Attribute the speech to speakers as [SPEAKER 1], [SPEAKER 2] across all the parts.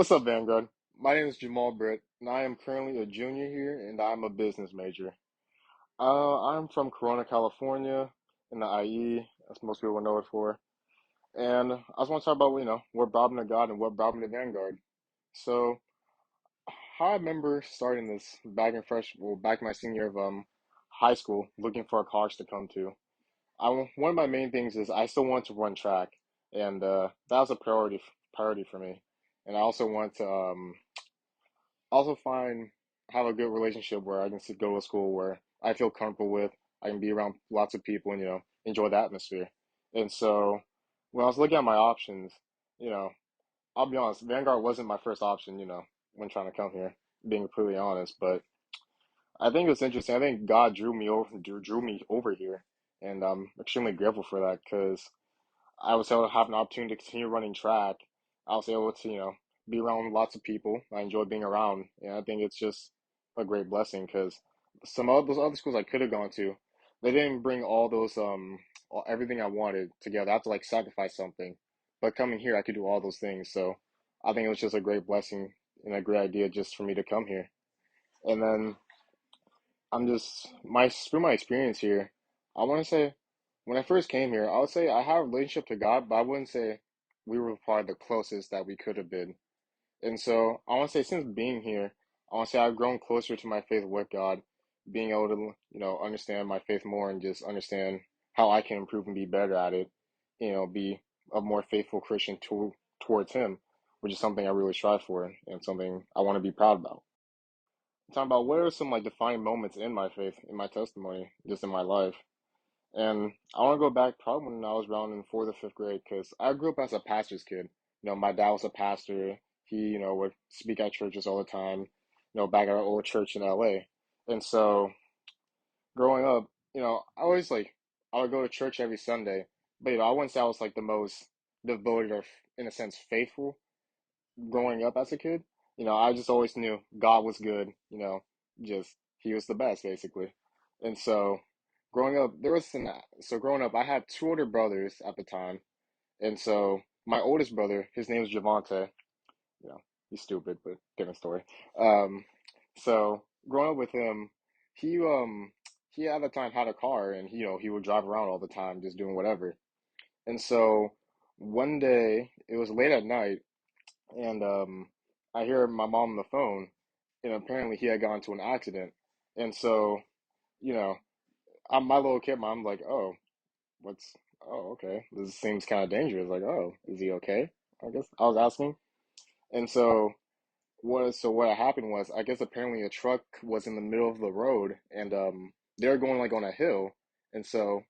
[SPEAKER 1] What's up, Vanguard? My name is Gmal Britt, and I am currently a junior here, and I'm a business major. I'm from Corona, California, in the IE, as most people know it for. And I just want to talk about, what brought me to God and what brought me to Vanguard. So, how I remember starting this back in my senior year of high school, looking for a college to come to. One of my main things is I still want to run track, and that was a priority for me. And I also want to also find have a good relationship where I can go to school where I feel comfortable with. I can be around lots of people and enjoy the atmosphere. And so when I was looking at my options, you know, I'll be honest, Vanguard wasn't my first option. When trying to come here, being completely honest. But I think it's interesting. I think God drew me over here, and I'm extremely grateful for that because I was able to have an opportunity to continue running track. I was able to, be around lots of people. I enjoy being around. And I think it's just a great blessing because some of those other schools I could have gone to, they didn't bring all those, everything I wanted together. I have to like sacrifice something. But coming here, I could do all those things. So I think it was just a great blessing and a great idea just for me to come here. And then through my experience here, I want to say when I first came here, I would say I have a relationship to God, but I wouldn't say we were probably the closest that we could have been. And so I want to say since being here, I want to say I've grown closer to my faith with God, being able to, understand my faith more and just understand how I can improve and be better at it, be a more faithful Christian towards Him, which is something I really strive for and something I want to be proud about. Talking about what are some like defining moments in my faith, in my testimony, just in my life. And I want to go back probably when I was around in fourth or fifth grade because I grew up as a pastor's kid. My dad was a pastor. He, would speak at churches all the time, back at our old church in LA. And so growing up, I would go to church every Sunday, but I wouldn't say I was like the most devoted or in a sense faithful growing up as a kid. I just always knew God was good, just He was the best basically. And so growing up, growing up, I had two older brothers at the time. And so my oldest brother, his name is Javante, you know, he's stupid, but different story. Um, so growing up with him, he um he at the time had a car and he would drive around all the time just doing whatever. And so one day it was late at night and I hear my mom on the phone, and apparently he had gone to an accident. And so, you know, I'm my little kid, I'm like, what's, okay, this seems kind of dangerous. Like, is he okay? I guess I was asking. And so, what happened was, I guess apparently a truck was in the middle of the road, and they were going like on a hill, and so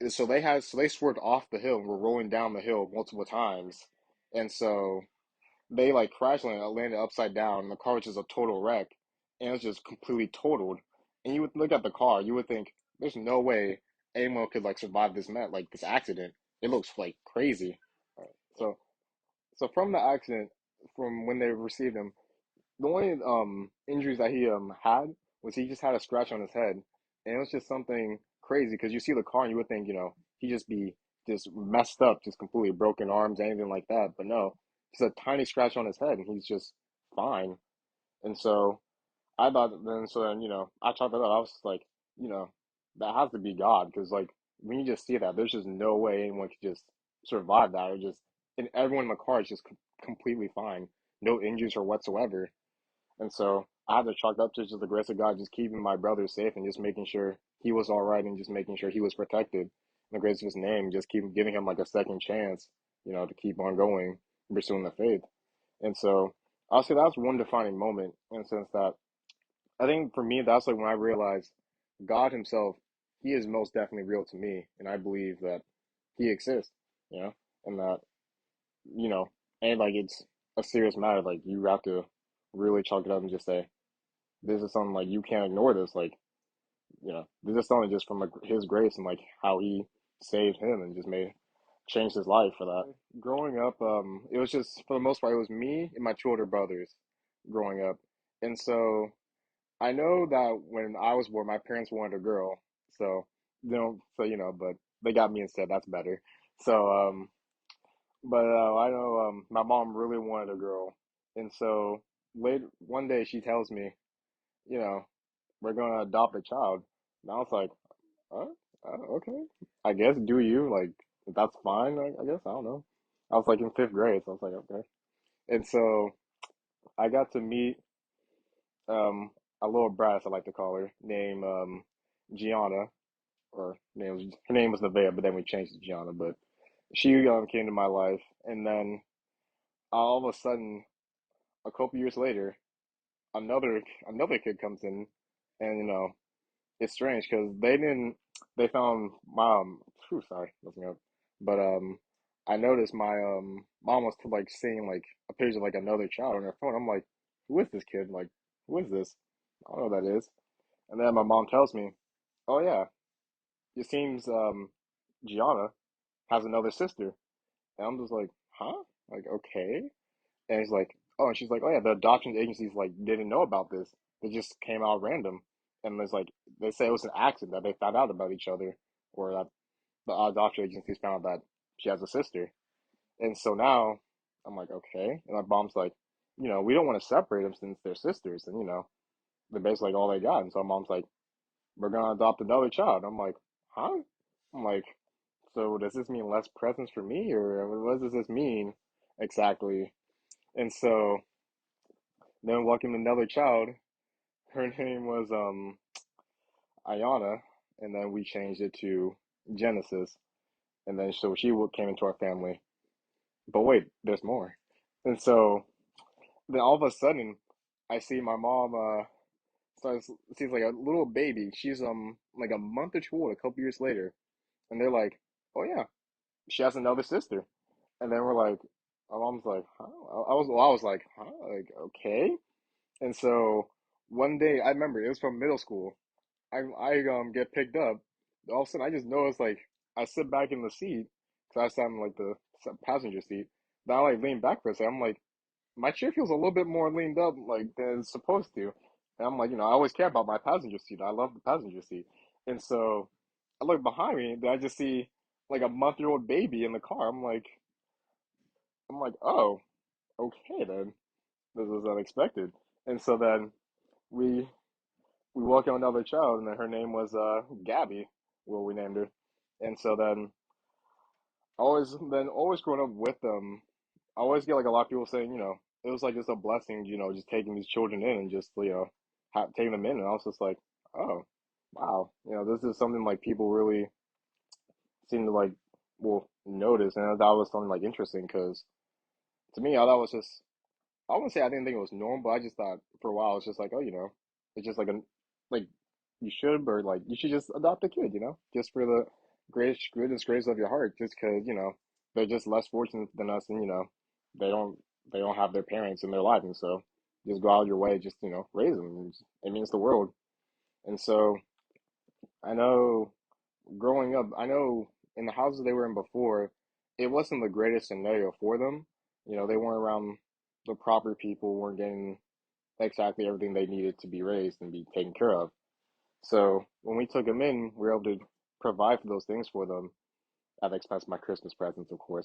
[SPEAKER 1] they swerved off the hill and were rolling down the hill multiple times, and so they like crashed and landed upside down, and the car was just a total wreck, and it was just completely totaled. And you would look at the car, you would think there's no way anyone could like survive this accident. It looks like crazy. So so from the accident, from when they received him, the only injuries that he had was he just had a scratch on his head, and it was just something crazy because you see the car and you would think he just be just messed up, just completely broken arms, anything like that. But no, just a tiny scratch on his head, and he's just fine. And so I thought then I talked about it. I was like you know that has to be God because like when you just see that, there's just no way anyone could just survive that or just and everyone in the car is just completely fine, no injuries or whatsoever. And so I had to chalk up to just the grace of God, just keeping my brother safe and just making sure he was all right and just making sure he was protected. In the grace of his name, just keep giving him like a second chance, to keep on going, pursuing the faith. And so I'll say that's one defining moment in the sense that I think for me, that's like when I realized God himself, he is most definitely real to me. And I believe that he exists, and that, you know, and like it's a serious matter. Like you have to really chalk it up and just say, this is something like you can't ignore this. Like, this is something just from like his grace and like how he saved him and just made changed his life for that. Growing up, it was just for the most part, it was me and my two older brothers growing up. And so I know that when I was born, my parents wanted a girl. So, but they got me instead. That's better. So, but I know my mom really wanted a girl. And so late one day she tells me, you know, we're gonna adopt a child. And I was like, okay, I guess do you like that's fine. I guess I don't know. I was like in fifth grade, so I was like, okay. And so I got to meet um a little brat, I like to call her, named Gianna, or her name was Nevaeh, but then we changed to Gianna. But she came to my life, and then all of a sudden, a couple years later, another kid comes in, and it's strange because they found mom. Phew, sorry, looking up, but I noticed my mom was like seeing like a picture of like another child on her phone. I'm like, who is this kid? Like, who is this? I don't know who that is. And then my mom tells me, oh yeah, it seems Gianna has another sister. And I'm just like, huh? Like, okay. And he's like, oh, and she's like, oh yeah, the adoption agencies like didn't know about this. They just came out random, and there's like they say it was an accident that they found out about each other, or that the adoption agencies found out that she has a sister. And so now I'm like, okay. And my mom's like, we don't want to separate them since they're sisters, and they're basically like all they got. And so my mom's like, we're gonna adopt another child. I'm like, huh? I'm like, so does this mean less presents for me, or what does this mean exactly? And so then welcomed another child. Her name was Ayana, and then we changed it to Genesis, and then so came into our family. But wait, there's more. And so then all of a sudden, I see my mom starts sees like a little baby. She's like a month or two old, a couple years later, and they're like, "Oh yeah, she has another sister." And then we're like, my mom's like, "Huh?" I was like, "Huh?" Like, okay. And so one day, I remember it was from middle school. I get picked up. All of a sudden, I just noticed like I sit back in the seat because I sat in like the passenger seat. Then I like lean back for a second. I'm like, my chair feels a little bit more leaned up like than it's supposed to. And I'm like, I always care about my passenger seat. I love the passenger seat. And so I look behind me, and I just see like a month-old baby in the car. I'm like, oh, okay then. This was unexpected. And so then we we welcomed another child, and then her name was Gabby. Well, we named her. And so then always growing up with them, I always get like a lot of people saying, it was like just a blessing, just taking these children in and just taking them in, and I was just like, oh, wow, this is something like people really seem to like notice, and that was something like interesting because to me, that was just I wouldn't say I didn't think it was normal, but I just thought for a while it's just like, oh, it's just like you should or like you should just adopt a kid, just for the greatest grace of your heart, just because they're just less fortunate than us, and they don't they don't have their parents in their life, and so just go out of your way, just raise them. It means the world, and so I know growing up, I know in the houses they were in before, it wasn't the greatest scenario for them. They weren't around the proper people, weren't getting exactly everything they needed to be raised and be taken care of. So when we took them in, we were able to provide for those things for them at the expense of my Christmas presents, but we were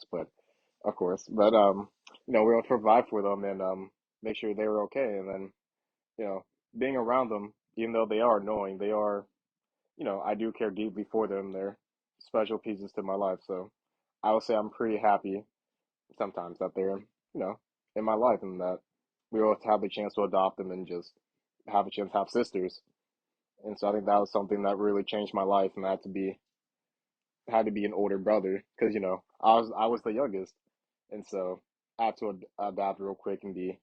[SPEAKER 1] able to provide for them and make sure they were okay. And then, you know, being around them, even though they are annoying, I do care deeply for them. They're special pieces to my life. So I would say I'm pretty happy sometimes that they're, in my life and that we will have the chance to adopt them and just have a chance to have sisters. And so I think that was something that really changed my life, and I had to be an older brother because I was the youngest, and so I had to adapt real quick and be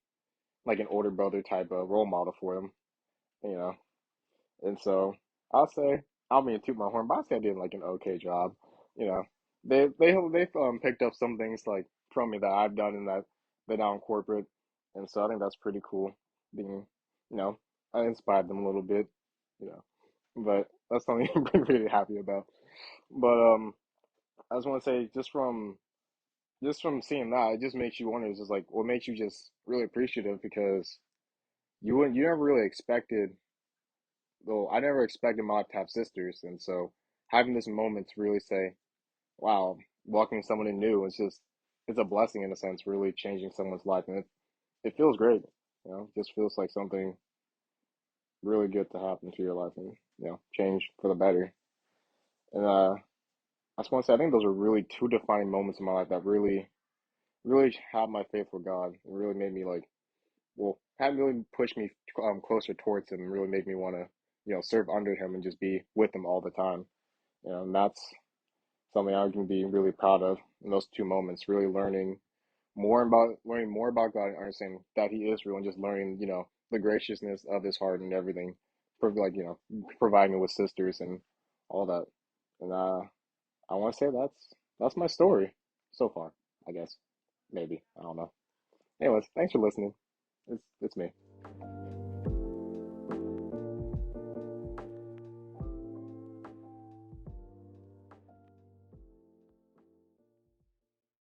[SPEAKER 1] like an older brother type of role model for them, you know. And so I'll say I'll be toot my horn, but I say I did like an okay job. You know, they've picked up some things like from me that I've done and that they're now in corporate, and so I think that's pretty cool. Being, you know, I inspired them a little bit, you know, but that's something I'm pretty happy about. But I just want to say just from seeing that, it just makes you wonder. It's just like what makes you just really appreciative because you never really expected. Well, I never expected my life to have sisters, and so having this moment to really say, "Wow, welcoming someone new," it's a blessing in a sense, really changing someone's life, and it feels great. It just feels like something really good to happen to your life and change for the better. And I just want to say I think those are really two defining moments in my life that really had my faith with God. It really made me like had really pushed me closer towards Him and really made me want to serve under Him and just be with Him all the time. And that's something I can be really proud of in those two moments. Really learning more about God and understanding that He is real and just learning the graciousness of His heart and everything, for like providing me with sisters and all that. And I want to say that's my story so far. I guess maybe I don't know. Anyways, thanks for listening. It's me.